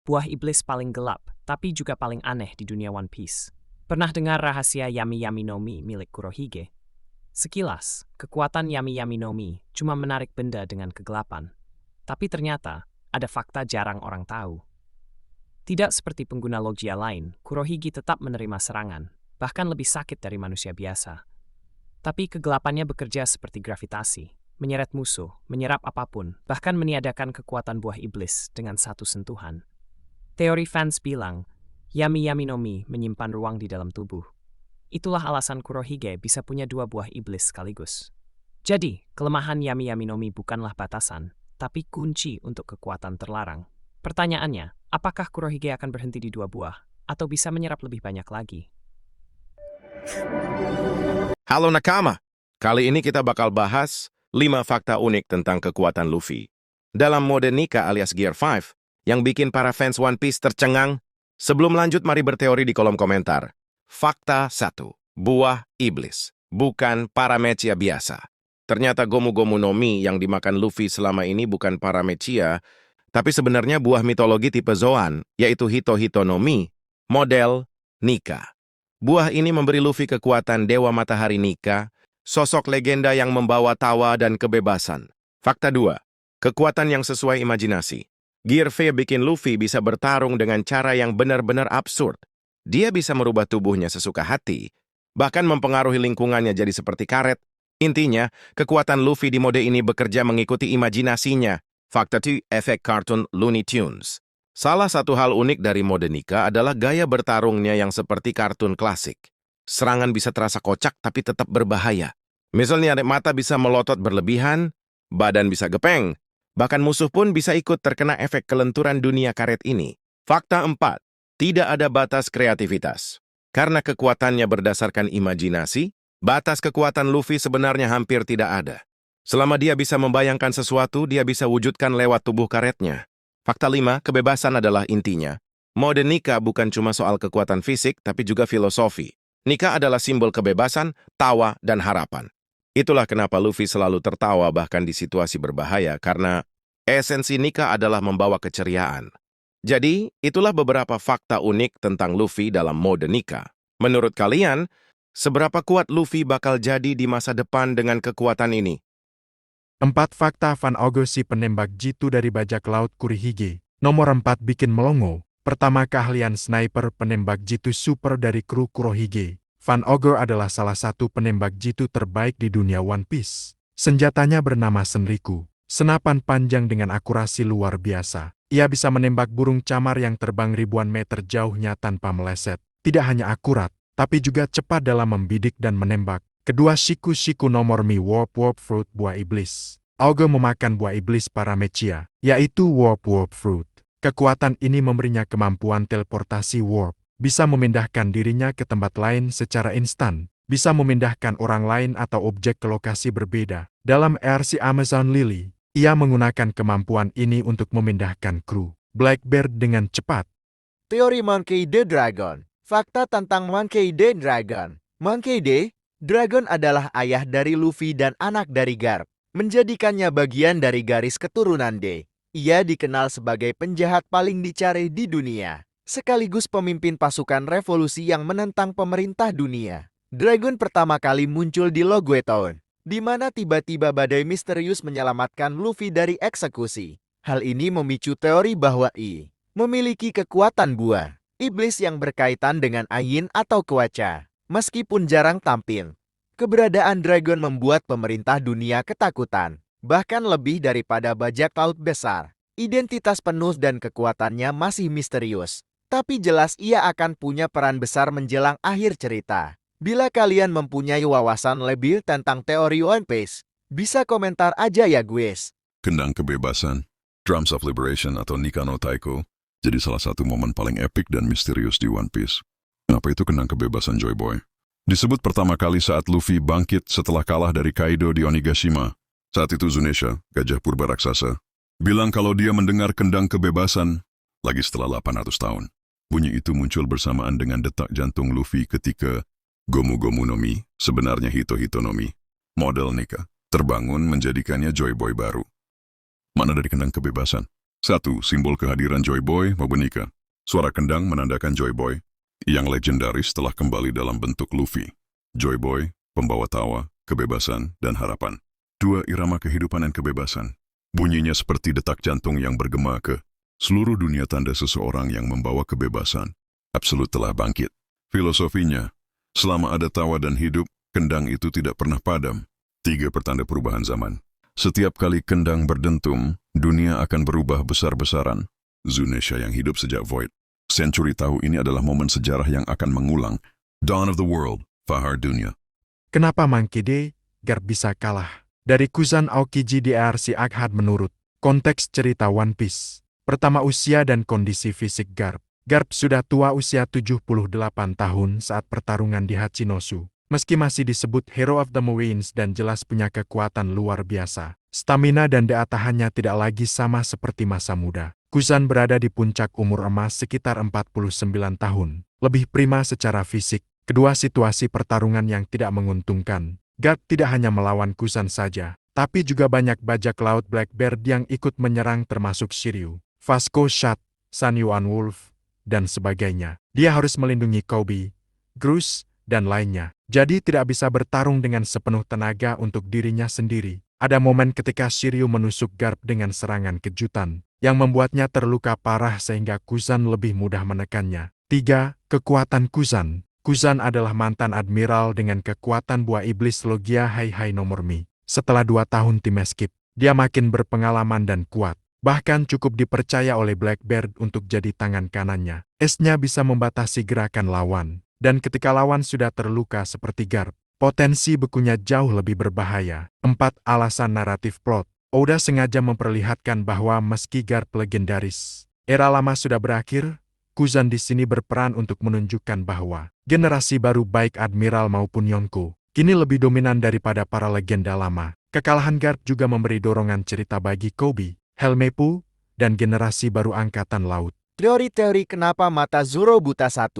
buah iblis paling gelap, tapi juga paling aneh di dunia One Piece. Pernah dengar rahasia Yami Yami no Mi milik Kurohige? Sekilas, kekuatan Yami Yami no Mi cuma menarik benda dengan kegelapan. Tapi ternyata, ada fakta jarang orang tahu. Tidak seperti pengguna logia lain, Kurohige tetap menerima serangan, bahkan lebih sakit dari manusia biasa. Tapi kegelapannya bekerja seperti gravitasi, menyeret musuh, menyerap apapun, bahkan meniadakan kekuatan buah iblis dengan satu sentuhan. Teori fans bilang, Yami Yami no Mi menyimpan ruang di dalam tubuh. Itulah alasan Kurohige bisa punya dua buah iblis sekaligus. Jadi, kelemahan Yami Yami no Mi bukanlah batasan, tapi kunci untuk kekuatan terlarang. Pertanyaannya, apakah Kurohige akan berhenti di dua buah, atau bisa menyerap lebih banyak lagi? Halo Nakama, kali ini kita bakal bahas 5 fakta unik tentang kekuatan Luffy. Dalam mode Nika alias Gear 5, yang bikin para fans One Piece tercengang. Sebelum lanjut, mari berteori di kolom komentar. Fakta 1. Buah iblis, bukan paramecia biasa. Ternyata Gomu Gomu no Mi yang dimakan Luffy selama ini bukan paramecia, tapi sebenarnya buah mitologi tipe Zoan, yaitu Hito Hito no Mi, model Nika. Buah ini memberi Luffy kekuatan Dewa Matahari Nika, sosok legenda yang membawa tawa dan kebebasan. Fakta 2. Kekuatan yang sesuai imajinasi. Gear V bikin Luffy bisa bertarung dengan cara yang benar-benar absurd. Dia bisa merubah tubuhnya sesuka hati, bahkan mempengaruhi lingkungannya jadi seperti karet. Intinya, kekuatan Luffy di mode ini bekerja mengikuti imajinasinya. Fakta 2. Efek kartun Looney Tunes. Salah satu hal unik dari mode Nika adalah gaya bertarungnya yang seperti kartun klasik. Serangan bisa terasa kocak tapi tetap berbahaya. Misalnya mata bisa melotot berlebihan, badan bisa gepeng, bahkan musuh pun bisa ikut terkena efek kelenturan dunia karet ini. Fakta 4. Tidak ada batas kreativitas. Karena kekuatannya berdasarkan imajinasi, batas kekuatan Luffy sebenarnya hampir tidak ada. Selama dia bisa membayangkan sesuatu, dia bisa wujudkan lewat tubuh karetnya. Fakta 5. Kebebasan adalah intinya. Mode Nika bukan cuma soal kekuatan fisik, tapi juga filosofi. Nika adalah simbol kebebasan, tawa, dan harapan. Itulah kenapa Luffy selalu tertawa bahkan di situasi berbahaya, karena esensi Nika adalah membawa keceriaan. Jadi, itulah beberapa fakta unik tentang Luffy dalam mode Nika. Menurut kalian, seberapa kuat Luffy bakal jadi di masa depan dengan kekuatan ini? 4 fakta Van Ogre si penembak jitu dari bajak laut Kurohige. Nomor 4 bikin melongo. Pertama, keahlian sniper penembak jitu super dari kru Kurohige. Van Ogre adalah salah satu penembak jitu terbaik di dunia One Piece. Senjatanya bernama Senriku, senapan panjang dengan akurasi luar biasa. Ia bisa menembak burung camar yang terbang ribuan meter jauhnya tanpa meleset. Tidak hanya akurat, tapi juga cepat dalam membidik dan menembak. Kedua, Shiku nomor Mi Warp Fruit buah iblis. Ogre memakan buah iblis paramecia, yaitu Warp Fruit. Kekuatan ini memberinya kemampuan teleportasi warp. Bisa memindahkan dirinya ke tempat lain secara instan, bisa memindahkan orang lain atau objek ke lokasi berbeda. Dalam RC Amazon Lily, ia menggunakan kemampuan ini untuk memindahkan kru Blackbeard dengan cepat. Teori Monkey D. Dragon. Fakta tentang Monkey D. Dragon. Monkey D. Dragon adalah ayah dari Luffy dan anak dari Garp, menjadikannya bagian dari garis keturunan D. Ia dikenal sebagai penjahat paling dicari di dunia, sekaligus pemimpin pasukan revolusi yang menentang pemerintah dunia. Dragon pertama kali muncul di Logwe Town, di mana tiba-tiba badai misterius menyelamatkan Luffy dari eksekusi. Hal ini memicu teori bahwa I memiliki kekuatan buah iblis yang berkaitan dengan Ayin atau Kewaca. Meskipun jarang tampil, keberadaan Dragon membuat pemerintah dunia ketakutan, bahkan lebih daripada bajak laut besar. Identitas penuh dan kekuatannya masih misterius. Tapi jelas ia akan punya peran besar menjelang akhir cerita. Bila kalian mempunyai wawasan lebih tentang teori One Piece, bisa komentar aja ya guys. Kendang kebebasan, Drums of Liberation atau Nika no Taiko, jadi salah satu momen paling epik dan misterius di One Piece. Kenapa itu kendang kebebasan, Joy Boy? Disebut pertama kali saat Luffy bangkit setelah kalah dari Kaido di Onigashima. Saat itu Zunisha, gajah purba raksasa, bilang kalau dia mendengar kendang kebebasan lagi setelah 800 tahun. Bunyi itu muncul bersamaan dengan detak jantung Luffy ketika Gomu Gomu no Mi, sebenarnya Hito Hito no Mi, model Nika, terbangun menjadikannya Joy Boy baru. Mana dari kendang kebebasan? 1. Simbol kehadiran Joy Boy Mobenika. Suara kendang menandakan Joy Boy yang legendaris telah kembali dalam bentuk Luffy. Joy Boy, pembawa tawa, kebebasan, dan harapan. 2. Irama kehidupan dan kebebasan. Bunyinya seperti detak jantung yang bergema ke seluruh dunia, tanda seseorang yang membawa kebebasan absolut telah bangkit. Filosofinya, selama ada tawa dan hidup, kendang itu tidak pernah padam. 3. Pertanda perubahan zaman. Setiap kali kendang berdentum, dunia akan berubah besar-besaran. Zunesha yang hidup sejak Void Century tahu ini adalah momen sejarah yang akan mengulang. Dawn of the World, Fahar Dunia. Kenapa Monkey D. Garp bisa kalah? Dari Kuzan Aokiji Dr. si Aghad menurut konteks cerita One Piece. Pertama, usia dan kondisi fisik Garp. Garp sudah tua, usia 78 tahun saat pertarungan di Hachinosu. Meski masih disebut Hero of the Marines dan jelas punya kekuatan luar biasa, stamina dan daya tahannya tidak lagi sama seperti masa muda. Kuzan berada di puncak umur emas sekitar 49 tahun. Lebih prima secara fisik. Kedua situasi pertarungan yang tidak menguntungkan. Garp tidak hanya melawan Kuzan saja, tapi juga banyak bajak laut Blackbeard yang ikut menyerang termasuk Shiryu, Vasco Shad, Sun Yuan Wolf, dan sebagainya. Dia harus melindungi Kobe, Grus, dan lainnya. Jadi tidak bisa bertarung dengan sepenuh tenaga untuk dirinya sendiri. Ada momen ketika Shiryu menusuk Garp dengan serangan kejutan, yang membuatnya terluka parah sehingga Kuzan lebih mudah menekannya. 3. Kekuatan Kuzan. Kuzan adalah mantan admiral dengan kekuatan buah iblis Logia Hai nomor Mi. Setelah 2 tahun tim Escape, dia makin berpengalaman dan kuat. Bahkan cukup dipercaya oleh Blackbeard untuk jadi tangan kanannya. Es-nya bisa membatasi gerakan lawan. Dan ketika lawan sudah terluka seperti Garp, potensi bekunya jauh lebih berbahaya. 4. Alasan naratif plot. Oda sengaja memperlihatkan bahwa meski Garp legendaris, era lama sudah berakhir, Kuzan di sini berperan untuk menunjukkan bahwa generasi baru baik Admiral maupun Yonko kini lebih dominan daripada para legenda lama. Kekalahan Garp juga memberi dorongan cerita bagi Kobe, Helmepu, dan generasi baru Angkatan Laut. Teori-teori kenapa mata Zoro buta 1.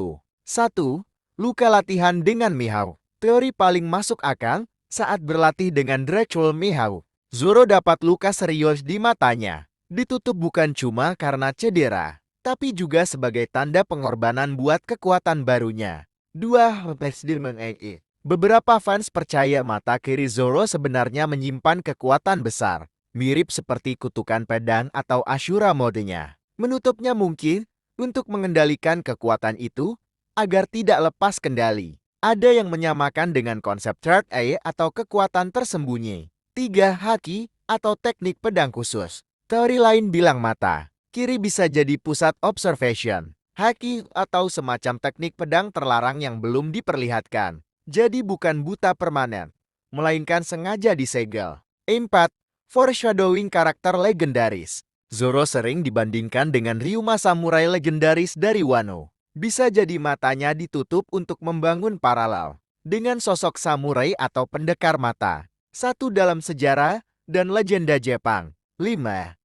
1. Luka latihan dengan Mihawk. Teori paling masuk akal, saat berlatih dengan Dracul Mihawk, Zoro dapat luka serius di matanya. Ditutup bukan cuma karena cedera, tapi juga sebagai tanda pengorbanan buat kekuatan barunya. 2. Beberapa fans percaya mata kiri Zoro sebenarnya menyimpan kekuatan besar, mirip seperti kutukan pedang atau Ashura modenya. Menutupnya mungkin untuk mengendalikan kekuatan itu agar tidak lepas kendali. Ada yang menyamakan dengan konsep Third Eye atau kekuatan tersembunyi. 3. Haki atau teknik pedang khusus. Teori lain bilang mata kiri bisa jadi pusat observation. Haki atau semacam teknik pedang terlarang yang belum diperlihatkan. Jadi bukan buta permanen, melainkan sengaja disegel. 4. Foreshadowing karakter legendaris. Zoro sering dibandingkan dengan Ryuma samurai legendaris dari Wano. Bisa jadi matanya ditutup untuk membangun paralel dengan sosok samurai atau pendekar mata. 1 dalam sejarah dan legenda Jepang. 5.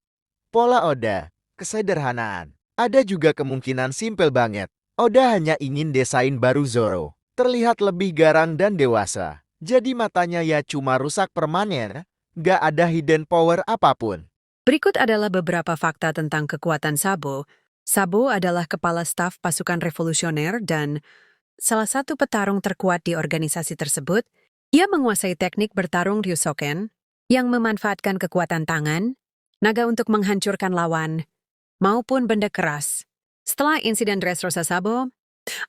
Pola Oda, kesederhanaan. Ada juga kemungkinan simpel banget. Oda hanya ingin desain baru Zoro terlihat lebih garang dan dewasa. Jadi matanya ya cuma rusak permanen, gak ada hidden power apapun. Berikut adalah beberapa fakta tentang kekuatan Sabo. Sabo adalah kepala staf pasukan revolusioner dan salah satu petarung terkuat di organisasi tersebut. Ia menguasai teknik bertarung Ryusoken yang memanfaatkan kekuatan tangan, naga untuk menghancurkan lawan, maupun benda keras. Setelah insiden Dressrosa Sabo,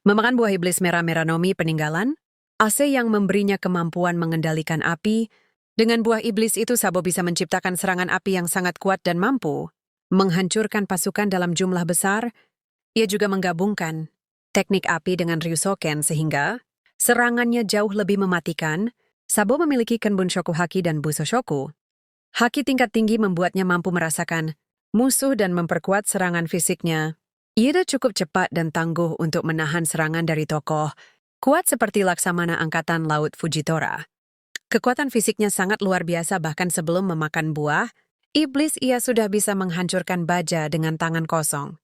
memakan buah iblis merah-merah Nomi peninggalan, Ase yang memberinya kemampuan mengendalikan api. Dengan buah iblis itu Sabo bisa menciptakan serangan api yang sangat kuat dan mampu menghancurkan pasukan dalam jumlah besar. Ia juga menggabungkan teknik api dengan Ryusoken sehingga serangannya jauh lebih mematikan. Sabo memiliki Kenbunshoku Haki dan Busoshoku. Haki tingkat tinggi membuatnya mampu merasakan musuh dan memperkuat serangan fisiknya. Ia cukup cepat dan tangguh untuk menahan serangan dari tokoh kuat seperti Laksamana Angkatan Laut Fujitora. Kekuatan fisiknya sangat luar biasa, bahkan sebelum memakan buah iblis ia sudah bisa menghancurkan baja dengan tangan kosong.